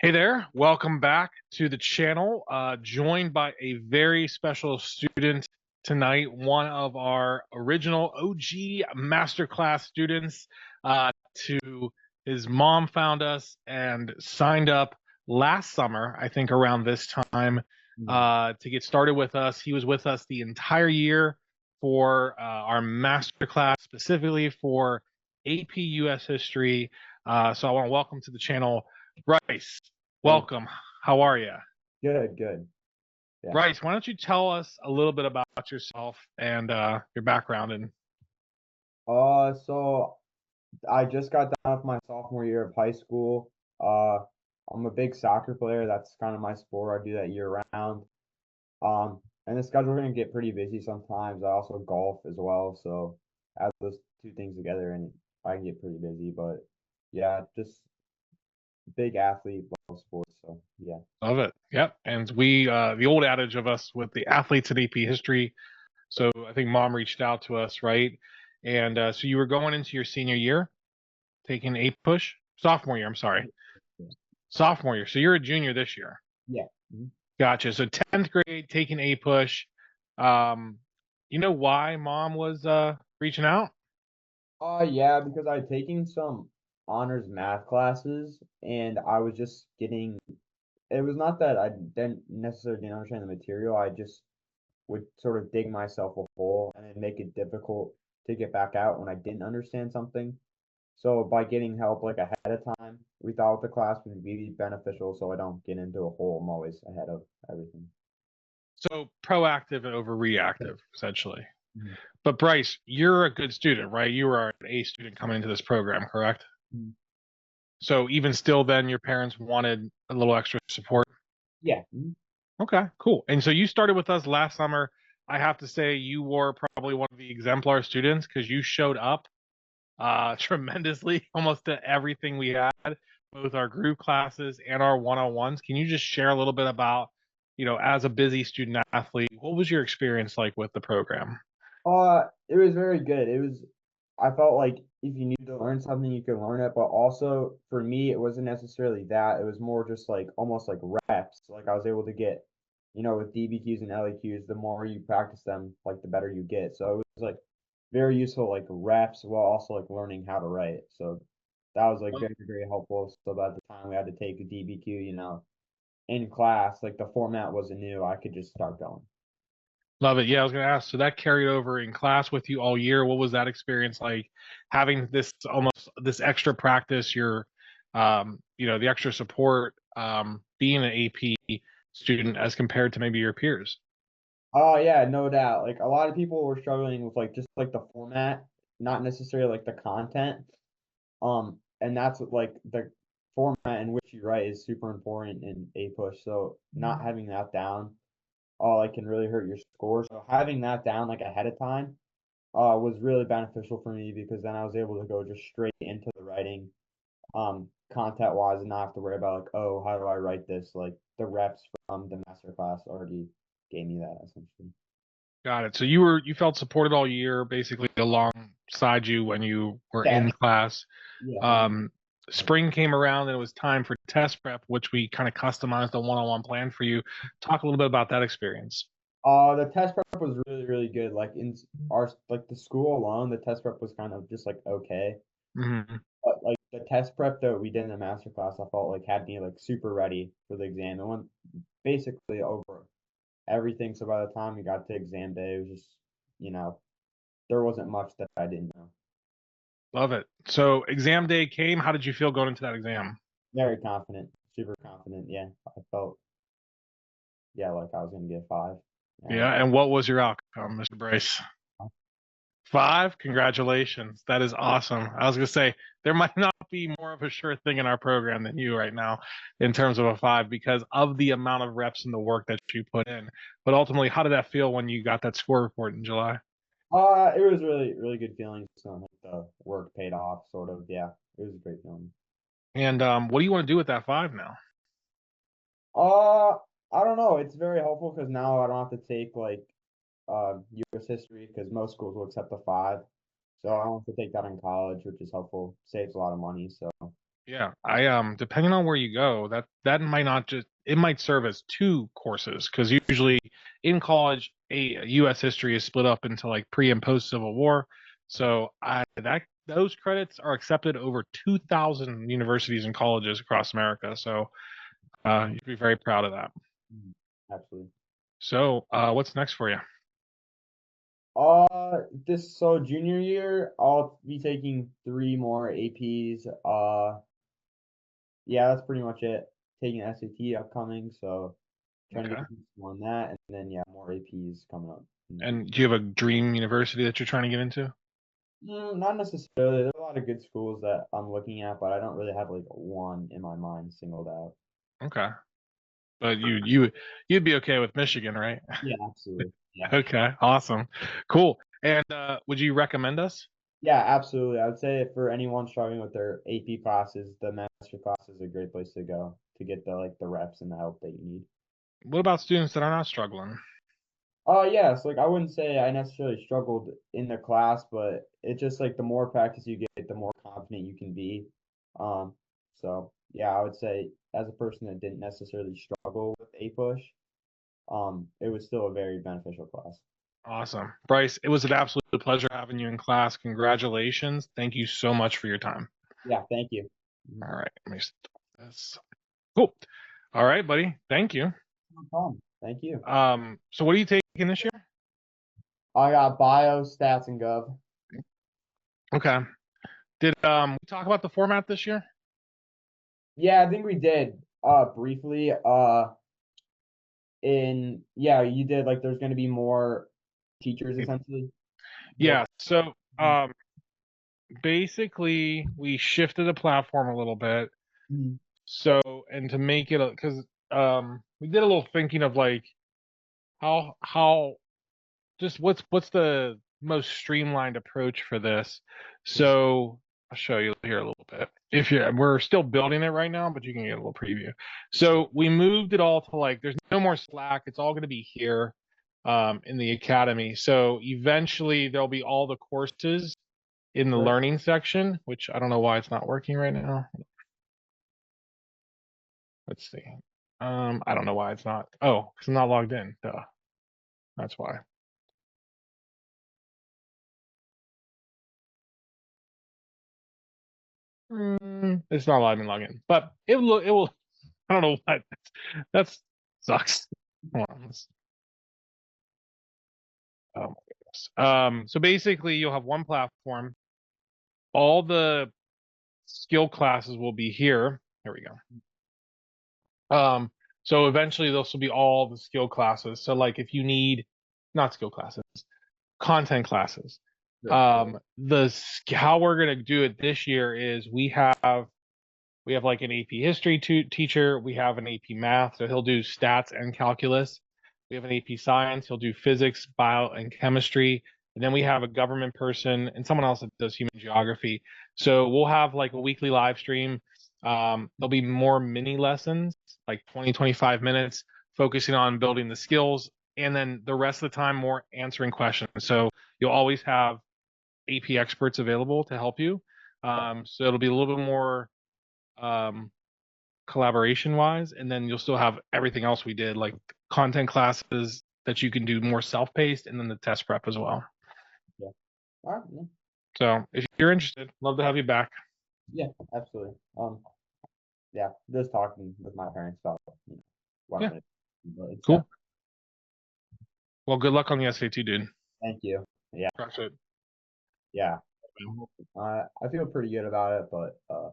Hey there, welcome back to the channel. Joined by a very special student tonight, one of our original OG Masterclass students. To his mom found us and signed up last summer, I think around this time, to get started with us. He was with us the entire year for our Masterclass, specifically for APUS history. So I want to welcome to the channel Bryce. Thanks. Welcome. How are you? Good. Yeah. Bryce, why don't you tell us a little bit about yourself and your background? And So I just got done with my sophomore year of high school. Uh, I'm a big soccer player. That's kind of my sport. I do that year round. And the schedule gonna get pretty busy sometimes. I also golf as well. So add those two things together and I can get pretty busy. But yeah, just big athlete, love sports. So yeah. love it. Yep. And we, the old adage of us with the athletes at AP history. So I think mom reached out to us, right? And so you were going into your senior year, taking APUSH, sophomore year. I'm sorry, Yeah. sophomore year. So you're a junior this year. Yeah. Mhm. Gotcha. So 10th grade, taking APUSH. Um, you know why mom was reaching out? Yeah, because I'd taken some honors math classes and I was just getting it was not that I didn't necessarily didn't understand the material. I just would sort of dig myself a hole and then make it difficult to get back out when I didn't understand something. So by getting help like ahead of time, we thought the class would be beneficial so I don't get into a hole. I'm always ahead of everything. So proactive over reactive, essentially. Mhm. But Bryce, you're a good student, right? You were an A student coming into this program, correct? Mhm. So even still, then your parents wanted a little extra support. Yeah. Mhm. Okay, cool. And so you started with us last summer. I have to say you were probably one of the exemplar students because you showed up tremendously almost to everything we had, both our group classes and our one-on-ones. Can you just share a little bit about, as a busy student athlete, what was your experience like with the program? It was very good. I felt like if you needed to learn something, you could learn it, but also for me, it wasn't necessarily that. It was more just like almost like reps. Like I was able to get, with DBQs and LEQs, the more you practice them, like the better you get. So it was like very useful, like reps, while also like learning how to write. So that was like very helpful. So by the time we had to take a DBQ, in class, like the format wasn't new, I could just start going. Love it. Yeah, I was going to ask. So that carried over in class with you all year. What was that experience like? Having this almost this extra practice, the extra support, being an AP student as compared to maybe your peers. Oh yeah, no doubt. Like a lot of people were struggling with like just like the format, not necessarily like the content. And that's what, like the format in which you write is super important in APUSH. So not having that down, like can really hurt your score. So having that down like ahead of time, was really beneficial for me because then I was able to go just straight into the writing, content wise and not have to worry about like, oh, how do I write this? Like the reps from the master class already gave me that essentially. Got it. So you felt supported all year, basically alongside you when you were Yeah. in class. Yeah. Um, Spring came around and it was time for test prep, which we kind of customized a one-on-one plan for you. Talk a little bit about that experience. The test prep was really good. Like in our like the school alone, the test prep was kind of just like okay. Hmm. But like the test prep that we did in the master class, I felt like had me like super ready for the exam. It went basically over everything. So by the time we got to exam day, it was just, you know, there wasn't much that I didn't know. Love it. So exam day came. How did you feel going into that exam? Very confident, super confident. Yeah, I felt yeah like I was gonna get 5. And Yeah, and what was your outcome, Mr. Bryce? 5? Congratulations. That is awesome. I was gonna say there might not be more of a sure thing in our program than you right now in terms of a 5 because of the amount of reps and the work that you put in. But ultimately, how did that feel when you got that score report in July? it was really good feeling. So like the work paid off, sort of. Yeah, it was a great feeling. And what do you want to do with that 5 now? Uh, I don't know. It's very helpful because now I don't have to take like U.S. history because most schools will accept a 5. So I don't have to take that in college, which is helpful. Saves a lot of money. So Yeah, depending on where you go, that might not just it might serve as two courses because usually in college, a U.S. history is split up into like pre and post Civil War. So I that those credits are accepted over 2,000 universities and colleges across America. So you should be very proud of that. Mhm. Absolutely. So what's next for you? This so junior year, I'll be taking 3 more APs. Yeah, that's pretty much it. Taking SAT upcoming, so trying to Okay. get more on that, and then yeah, more APs coming up. And do you have a dream university that you're trying to get into? Not necessarily. There's a lot of good schools that I'm looking at, but I don't really have like one in my mind singled out. Okay. But you'd be okay with Michigan, right? Yeah, absolutely. Yeah. Okay, awesome. Cool. And would you recommend us? Yeah, absolutely. I would say for anyone struggling with their AP classes, the master class is a great place to go to get the reps and the help that you need. What about students that are not struggling? Yes, like I wouldn't say I necessarily struggled in the class, but it's just like the more practice you get, the more confident you can be. Um, so yeah, I would say as a person that didn't necessarily struggle with APUSH, it was still a very beneficial class. Awesome. Bryce, it was an absolute pleasure having you in class. Congratulations. Thank you so much for your time. Yeah, thank you. Mhm. All right, let me stop this. Cool. All right, buddy. Thank you. No problem. Thank you. So what are you taking this year? I got bio, stats, and gov. Okay. Did we talk about the format this year? Yeah, I think we did briefly. In yeah, you did like there's gonna be more teachers essentially. More. Yeah. So basically we shifted the platform a little bit. Mhm. So, and to make it, because we did a little thinking of like how just what's the most streamlined approach for this. So I'll show you here a little bit. If you we're still building it right now, but you can get a little preview. So we moved it all to like there's no more Slack. It's all going to be here in the academy. So eventually there'll be all the courses in the Sure. learning section, which I don't know why it's not working right now. Let's see. I don't know why it's not. Oh, because I'm not logged in. Duh. That's why. It's not allowing me to log in, but it will. It will. I don't know why. That's sucks. Hold on. Oh my goodness. So basically, you'll have one platform. All the skill classes will be here. Here we go. So eventually, those will be all the skill classes. So like, if you need, not skill classes, content classes. Sure. How we're gonna do it this year is we have like an AP history teacher. We have an AP math, so he'll do stats and calculus. We have an AP science. He'll do physics, bio, and chemistry. And then we have a government person and someone else that does human geography. So we'll have like a weekly live stream. There'll be more mini lessons, like 20, 25 minutes, focusing on building the skills. And then the rest of the time, more answering questions. So you'll always have AP experts available to help you. So it'll be a little bit more um, collaboration wise, and then you'll still have everything else we did, like content classes that you can do more self paced, and then the test prep as well. Yeah. All right. Yeah, So if you're interested, love to have you back. yeah, absolutely. Yeah, just talking with my parents about what I'm Yeah, gonna do, but it's cool. Well, good luck on the SAT, dude. thank you. Yeah, Crush it. yeah. I feel pretty good about it, but